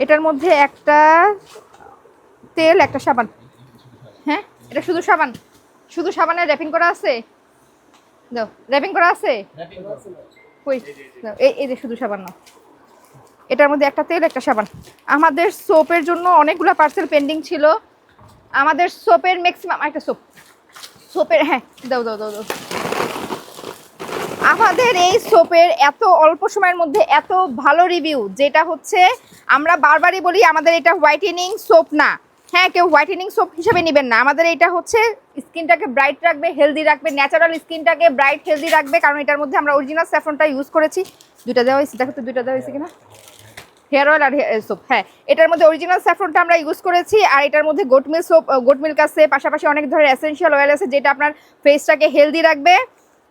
এটার মধ্যে একটা তেল, একটা সাবান। হ্যাঁ, এটা শুধু সাবান, শুধু সাবানের র্যাপিং করা আছে। দাও, র্যাপিং করা আছে। কই, এই যে শুধু সাবান না, এটার মধ্যে একটা তেল, একটা সাবান। আমাদের সোপের জন্য অনেকগুলো পার্সেল পেন্ডিং ছিল। আমাদের সোপের ম্যাক্সিমাম একটা সোপের হ্যাঁ, দাও দাও দাও দাও। আমাদের এই সোপের এত অল্প সময়ের মধ্যে এত ভালো রিভিউ, যেটা হচ্ছে আমরা বারবারই বলি আমাদের এটা হোয়াইটেনিং সোপ না। হ্যাঁ, কেউ হোয়াইটেনিং সোপ হিসেবে নেবেন না, আমাদের এটা হচ্ছে স্কিনটাকে ব্রাইট রাখবে, হেলদি রাখবে, ন্যাচারাল স্কিনটাকে ব্রাইট হেলদি রাখবে। কারণ এটার মধ্যে আমরা অরিজিনাল স্যাফরনটা ইউজ করেছি। দুইটা দেওয়া হয়েছে, দেখো তো দুইটা দেওয়া হয়েছে কিনা। হেয়ার অয়েল আর সোপ, হ্যাঁ এটার মধ্যে অরিজিনাল স্যাফরনটা আমরা ইউজ করেছি। আর এটার মধ্যে goat milk soap, goat milk আছে, পাশাপাশি অনেক ধরনের এসেনশিয়াল অয়েল আছে, যেটা আপনার ফেসটাকে হেলদি রাখবে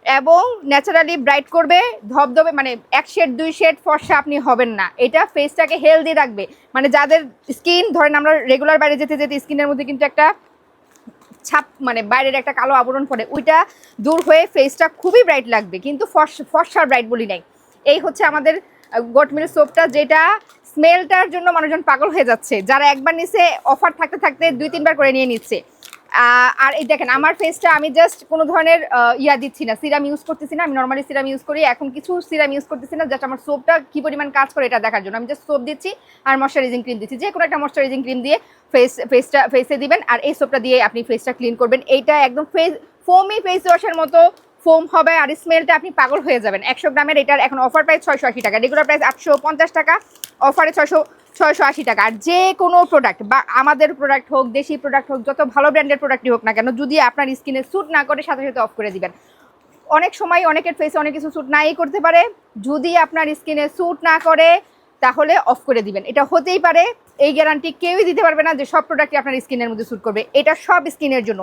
এবং ন্যাচারালি ব্রাইট করবে। ধবধবে মানে এক শেড দুই শেড ফর্সা আপনি হবেন না, এটা ফেসটাকে হেলদি রাখবে। মানে যাদের স্কিন ধরেন আমরা রেগুলার বাইরে যেতে যেতে স্কিনের মধ্যে কিন্তু একটা ছাপ, মানে বাইরের একটা কালো আবরণ পড়ে, ওইটা দূর হয়ে ফেসটা খুবই ব্রাইট লাগবে, কিন্তু ফর্সা ব্রাইট বলি নাই। এই হচ্ছে আমাদের গোট মিল্ক সোপটা, যেটা স্মেলটার জন্য মানুষজন পাগল হয়ে যাচ্ছে। যারা একবার নিচে অফার থাকতে থাকতে 2-3 বার করে নিয়ে নিচ্ছে। আর এই দেখেন আমার ফেসটা, আমি জাস্ট কোনো ধরনের ইয়া দিচ্ছি না, সিরাম ইউজ করতেছি না। আমি নর্মালি সিরাম ইউজ করি, এখন কিছু সিরাম ইউজ করতেছি না, জাস্ট আমার সোপটা কী পরিমাণ কাজ করে এটা দেখার জন্য আমি জাস্ট সোপ দিচ্ছি আর ময়শ্চারাইজিং ক্রিম দিচ্ছি। যে কোনো একটা ময়শ্চারাইজিং ক্রিম দিয়ে ফেসে দিবেন, আর এই সোপটা দিয়ে আপনি ফেসটা ক্লিন করবেন। এইটা একদম ফোমি ফেস ওয়াশের মতো ফোম হবে, আর স্মেলটা আপনি পাগল হয়ে যাবেন। 100 গ্রামের এটার এখন অফার প্রাইস 680 টাকা, রেগুলার প্রাইস 850 টাকা, অফারে 680 টাকা। আর যে কোনো প্রোডাক্ট, বা আমাদের প্রোডাক্ট হোক, দেশি প্রোডাক্ট হোক, যত ভালো ব্র্যান্ডের প্রোডাক্টই হোক না কেন, যদি আপনার স্কিনে স্যুট না করে সাথে সাথে অফ করে দিবেন। অনেক সময় অনেকের ফেসে অনেক কিছু স্যুট নাই করতে পারে, যদি আপনার স্কিনে স্যুট না করে তাহলে অফ করে দিবেন। এটা হতেই পারে, এই গ্যারান্টি কেউই দিতে পারবে না যে সব প্রোডাক্টই আপনার স্কিনের মধ্যে স্যুট করবে। এটা সব স্কিনের জন্য,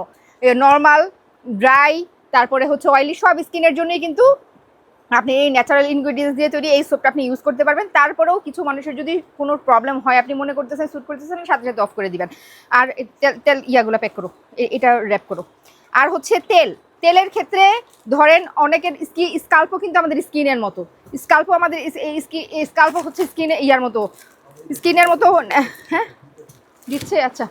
নর্মাল, ড্রাই, তারপরে হচ্ছে অয়েলি, সব স্কিনের জন্যই কিন্তু আপনি এই ন্যাচারাল ইনগ্রিডিয়েন্টস দিয়ে তৈরি এই সোপটা আপনি ইউজ করতে পারবেন। তারপরেও কিছু মানুষের যদি কোনো প্রবলেম হয়, আপনি মনে করতেছেন স্যুট করতেছেন, সাথে সাথে অফ করে দিবেন। আর তেল ইয়াগুলো প্যাক করো, এটা র্যাপ করো। আর হচ্ছে তেলের ক্ষেত্রে ধরেন অনেকের স্কাল্পও কিন্তু আমাদের স্কিনের মতো, স্কাল্পও আমাদের স্কাল্পও হচ্ছে স্কিনের মতো হ্যাঁ দিচ্ছে। আচ্ছা,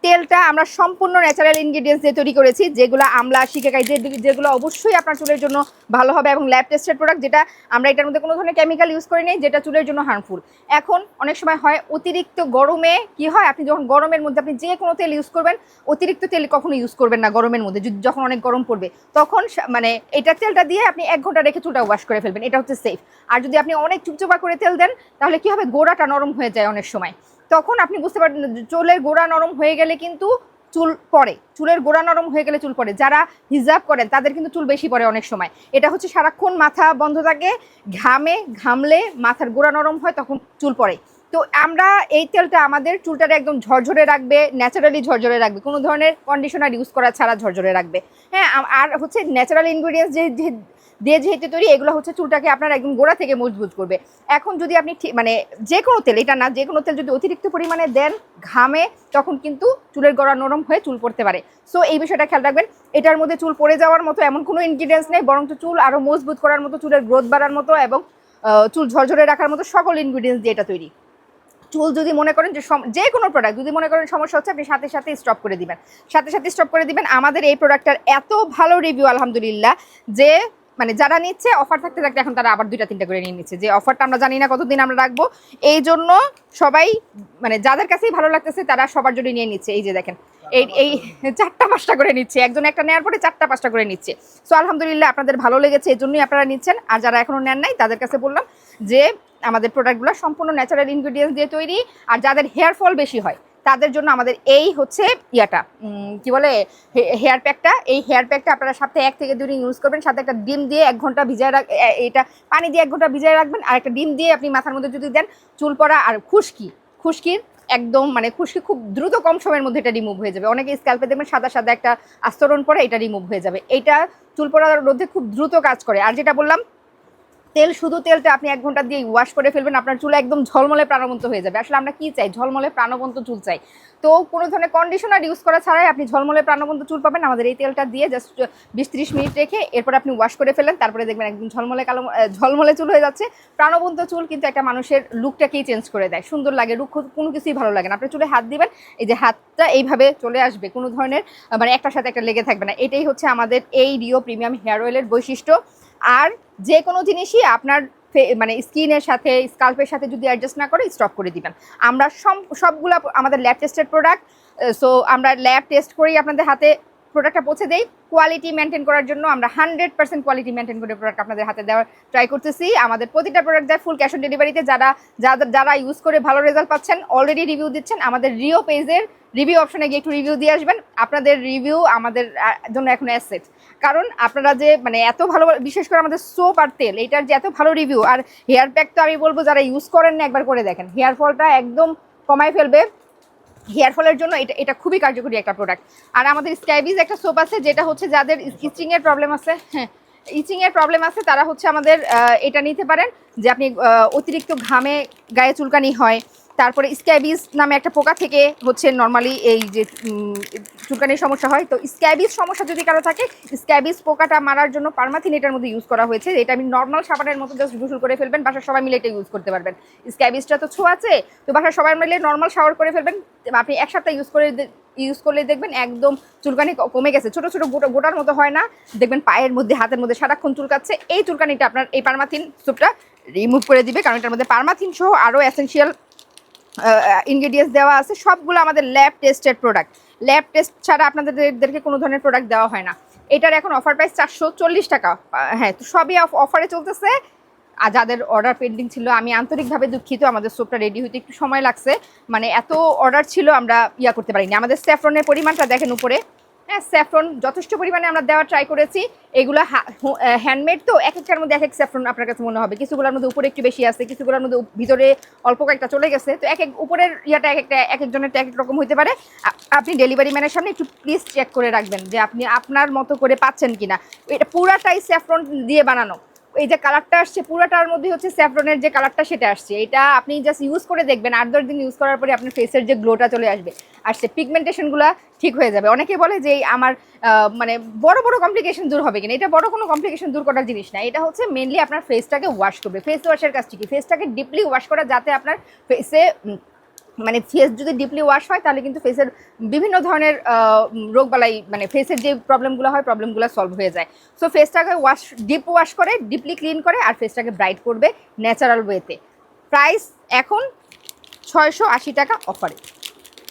তেলটা আমরা সম্পূর্ণ ন্যাচারাল ইনগ্রিডিয়েন্টস দিয়ে তৈরি করেছি, যেগুলো আমলা, শিকাকাই, যেগুলো অবশ্যই আপনার চুলের জন্য ভালো হবে এবং ল্যাব টেস্টেড প্রোডাক্ট, যেটা আমরা এটার মধ্যে কোনো ধরনের কেমিক্যাল ইউজ করি নেই, যেটা চুলের জন্য হার্মফুল। এখন অনেক সময় হয় অতিরিক্ত গরমে কি হয়, আপনি যখন গরমের মধ্যে আপনি যে কোনো তেল ইউজ করবেন, অতিরিক্ত তেল কখনো ইউজ করবেন না গরমের মধ্যে। যখন অনেক গরম পড়বে তখন মানে এটা তেলটা দিয়ে আপনি 1 ঘন্টা রেখে চুলটা ওয়াশ করে ফেলবেন, এটা হচ্ছে সেফ। আর যদি আপনি অনেক চুপচুপা করে তেল দেন তাহলে কি হবে, গোড়াটা নরম হয়ে যায় অনেক সময়। তখন আপনি বুঝতে পারবেন চুলের গোড়া নরম হয়ে গেলে কিন্তু চুল পড়ে, চুলের গোড়া নরম হয়ে গেলে চুল পড়ে। যারা হিজাব করেন তাদের কিন্তু চুল বেশি পড়ে অনেক সময়। এটা হচ্ছে সারাক্ষণ মাথা বন্ধ থাকে, ঘামলে মাথার গোড়া নরম হয়, তখন চুল পড়ে। তো আমরা এই তেলটা আমাদের চুলটারে একদম ঝরঝরে রাখবে, ন্যাচারালি ঝরঝরে রাখবে, কোনো ধরনের কন্ডিশনার ইউজ করা ছাড়া ঝরঝরে রাখবে। হ্যাঁ, আর হচ্ছে ন্যাচারাল ইনগ্রিডিয়েন্টস দিয়ে যেহেতু তৈরি, এগুলো হচ্ছে চুলটাকে আপনার একদম গোড়া থেকে মজবুত করবে। এখন যদি আপনি মানে যে কোনো তেল, এটা না, যে কোনো তেল যদি অতিরিক্ত পরিমাণে দেন ঘামে, তখন কিন্তু চুলের গোড়া নরম হয়ে চুল পড়তে পারে। সো এই বিষয়টা খেয়াল রাখবেন। এটার মধ্যে চুল পড়ে যাওয়ার মতো এমন কোনো ইনগ্রিডিয়েন্টস নেই, বরং চুল আরও মজবুত করার মতো, চুলের গ্রোথ বাড়ার মতো এবং চুল ঝরঝরে রাখার মতো সকল ইনগ্রিডিয়েন্টস দিয়ে এটা তৈরি। চুল যদি মনে করেন যে কোনো প্রোডাক্ট যদি মনে করেন সমস্যা হচ্ছে, আপনি সাথে সাথে স্টপ করে দিবেন। আমাদের এই প্রোডাক্টটার এত ভালো রিভিউ আলহামদুলিল্লাহ, যে মানে যারা নিচ্ছে অফার থাকতে থাকতে এখন তারা আবার 2-3টা করে নিয়ে নিচ্ছে। যে অফারটা আমরা জানি না কতদিন আমরা রাখবো, এই জন্য সবাই মানে যাদের কাছেই ভালো লাগতেছে তারা সবার জন্য নিয়ে নিচ্ছে। এই যে দেখেন, এই 4টা-5টা করে নিচ্ছে, একজন একটা নেওয়ার পরে 4টা-5টা করে নিচ্ছে। সো আলহামদুলিল্লাহ আপনাদের ভালো লেগেছে, এই জন্যই আপনারা নিচ্ছেন। আর যারা এখনও নেন নাই তাদের কাছে বললাম যে আমাদের প্রোডাক্টগুলো সম্পূর্ণ ন্যাচারাল ইনগ্রিডিয়েন্টস দিয়ে তৈরি। আর যাদের হেয়ার ফল বেশি হয় তাদের জন্য আমাদের এই হচ্ছে ইয়াটা কি বলে হেয়ার প্যাকটা। এই হেয়ার প্যাকটা আপনারা সপ্তাহে 1 থেকে 2 দিন ইউজ করবেন, সাথে একটা ডিম দিয়ে 1 ঘন্টা ভিজায় এটা পানি দিয়ে 1 ঘন্টা ভিজায় রাখবেন, আর একটা ডিম দিয়ে আপনি মাথার মধ্যে যদি দেন, চুল পড়া আর খুশকির একদম মানে খুশকি খুব দ্রুত কম সময়ের মধ্যে এটা রিমুভ হয়ে যাবে। অনেকে স্ক্যাল্পে দেখবেন সাদা সাদা একটা আস্তরণ পরে, এটা রিমুভ হয়ে যাবে। এটা চুল পড়া রোধে খুব দ্রুত কাজ করে। আর যেটা বললাম তেল শুধু তেলটা আপনি 1 ঘন্টা দিয়ে ওয়াশ করে ফেলবেন, আপনার চুল একদম ঝলমলে প্রাণবন্ত হয়ে যাবে। আসলে আমরা কি চাই? ঝলমলে প্রাণবন্ত চুল চাই। তো কোনো ধরনের কন্ডিশনার ইউজ করা ছাড়াই আপনি ঝলমলে প্রাণবন্ত চুল পাবেন আমাদের এই তেলটা দিয়ে। জাস্ট 20-30 মিনিট রেখে এরপর আপনি ওয়াশ করে ফেলেন, তারপরে দেখবেন একদম ঝলমলে কালো ঝলমলে চুল হয়ে যাচ্ছে। প্রাণবন্ত চুল কিন্তু একটা মানুষের লুকটাকেই চেঞ্জ করে দেয়, সুন্দর লাগে, রুক্ষ কোনো কিছুই ভালো লাগে না। আপনি চুলে হাত দিবেন, এই যে হাতটা এইভাবে চলে আসবে, কোনো ধরনের মানে একটার সাথে একটা লেগে থাকবে না। এটাই হচ্ছে আমাদের এই রিও প্রিমিয়াম হেয়ার অয়েলের বৈশিষ্ট্য। আর যে কোনো জিনিসই আপনার মানে স্কিনের সাথে স্কাল্পের সাথে যদি অ্যাডজাস্ট না করে স্টপ করে দিবেন। আমরা সবগুলো আমাদের ল্যাব টেস্টেড প্রোডাক্ট, সো আমরা ল্যাব টেস্ট করেই আপনাদের হাতে প্রোডাক্টটা পৌঁছে দেই। কোয়ালিটি মেনটেন করার জন্য আমরা 100% কোয়ালিটি মেনটেন করে প্রোডাক্ট আপনাদের হাতে দেওয়ার ট্রাই করতেছি। আমাদের প্রতিটা প্রোডাক্ট যায় ফুল ক্যাশ অন ডেলিভারিতে। যারা ইউজ করে ভালো রেজাল্ট পাচ্ছেন, অলরেডি রিভিউ দিচ্ছেন, আমাদের রিও পেজের রিভিউ অপশনে গিয়ে একটু রিভিউ দিয়ে আসবেন। আপনাদের রিভিউ আমাদের জন্য এখন অ্যাসেট, কারণ আপনারা যে মানে এত ভালো, বিশেষ করে আমাদের সোপ আর তেল, এইটার যে এত ভালো রিভিউ। আর হেয়ার প্যাক তো আমি বলবো যারা ইউজ করেন না একবার করে দেখেন, হেয়ার ফলটা একদম কমায় ফেলবে। হেয়ার ফলের জন্য এটা খুবই কার্যকরী একটা প্রোডাক্ট। আর আমাদের স্কাইবিজ একটা সোপ আছে, যেটা হচ্ছে যাদের ইচিংয়ের প্রবলেম আছে, হ্যাঁ ইচিংয়ের প্রবলেম আছে, তারা হচ্ছে আমাদের এটা নিতে পারেন। যে আপনি অতিরিক্ত ঘামে গায়ে চুলকানি হয়, তারপরে স্ক্যাবিস নামে একটা পোকা থেকে হচ্ছে নর্মালি এই যে চুলকানির সমস্যা হয়। তো স্ক্যাবিস সমস্যা যদি কারো থাকে, স্ক্যাবিস পোকাটা মারার জন্য পারমাথিন এটার মধ্যে ইউজ করা হয়েছে। এটা আমি নর্মাল সাবানের মতো জাস্ট গোসল করে ফেলবেন, বাসার সবাই মিলে এটা ইউজ করতে পারবেন। স্ক্যাবিসটা তো ছোঁয়াচে, তো বাসার সবাই মিলে নর্মাল শাওয়ার করে ফেলবেন। আপনি 1 সপ্তাহ ইউজ করলে দেখবেন একদম চুলকানি কমে গেছে। ছোটো ছোটো গোটার মতো হয় না, দেখবেন পায়ের মধ্যে হাতের মধ্যে সারাক্ষণ চুলকাচ্ছে। এই চুলকানিটা আপনার এই পারমাথিন সোপটা রিমুভ করে দিবে, কারণ এটার মধ্যে পারমাথিন সহ আরও এসেনশিয়াল ইনগ্রেডিয়েন্টস দেওয়া আছে। সবগুলো আমাদের lab tested product. Lab test ছাড়া আপনাদেরকে কোনো ধরনের প্রোডাক্ট দেওয়া হয় না। এটার এখন অফার প্রাইস 440 টাকা। হ্যাঁ, তো সবই অফারে চলতেছে। আর যাদের অর্ডার পেন্ডিং ছিল, আমি আন্তরিকভাবে দুঃখিত, আমাদের সোপটা রেডি হতে একটু সময় লাগছে। মানে এত অর্ডার ছিল, আমরা করতে পারিনি। আমাদের স্যাফরনের পরিমাণটা দেখেন উপরে, হ্যাঁ স্যাফরন যথেষ্ট পরিমাণে আমরা দেওয়ার ট্রাই করেছি। এগুলো হ্যান্ডমেড, তো এক একটার মধ্যে এক এক স্যাফরন আপনার কাছে মনে হবে। কিছুগুলোর মধ্যে উপরে একটু বেশি আছে, কিছুগুলোর মধ্যে ভিতরে অল্প কয়েকটা চলে গেছে। তো উপরের ইয়াটা এক একজনের এক এক রকম হতে পারে। আপনি ডেলিভারি ম্যানের সামনে একটু প্লিজ চেক করে রাখবেন যে আপনি আপনার মতো করে পাচ্ছেন কিনা। এটা পুরাটাই স্যাফরন দিয়ে বানানো। এই যে কালারটা আসছে পুরাটার মধ্যে হচ্ছে স্যাফরনের যে কালারটা সেটা আসছে। এটা আপনি জাস্ট ইউজ করে দেখবেন, 8-10 দিন ইউজ করার পরে আপনার ফেসের যে গ্লোটা চলে আসবে, আর সে পিগমেন্টেশনগুলো ঠিক হয়ে যাবে। অনেকে বলে যে আমার মানে বড় কমপ্লিকেশন দূর হবে কিনা। এটা বড় কোনো কমপ্লিকেশন দূর করার জিনিস না। এটা হচ্ছে মেনলি আপনার ফেসটাকে ওয়াশ করবে। ফেস ওয়াশের কাজটি কি? ফেসটাকে ডিপলি ওয়াশ করা, যাতে আপনার ফেসে মানে ফেস যদি ডিপলি ওয়াশ হয় তাহলে কিন্তু ফেসের বিভিন্ন ধরনের রোগবালাই, মানে ফেসের যে প্রবলেমগুলো হয় প্রবলেমগুলো সলভ হয়ে যায়। সো ফেসটাকে ডিপ ওয়াশ করে, ডিপলি ক্লিন করে, আর ফেসটাকে ব্রাইট করবে ন্যাচারাল ওয়েতে। প্রাইস এখন 680 টাকা অফারে।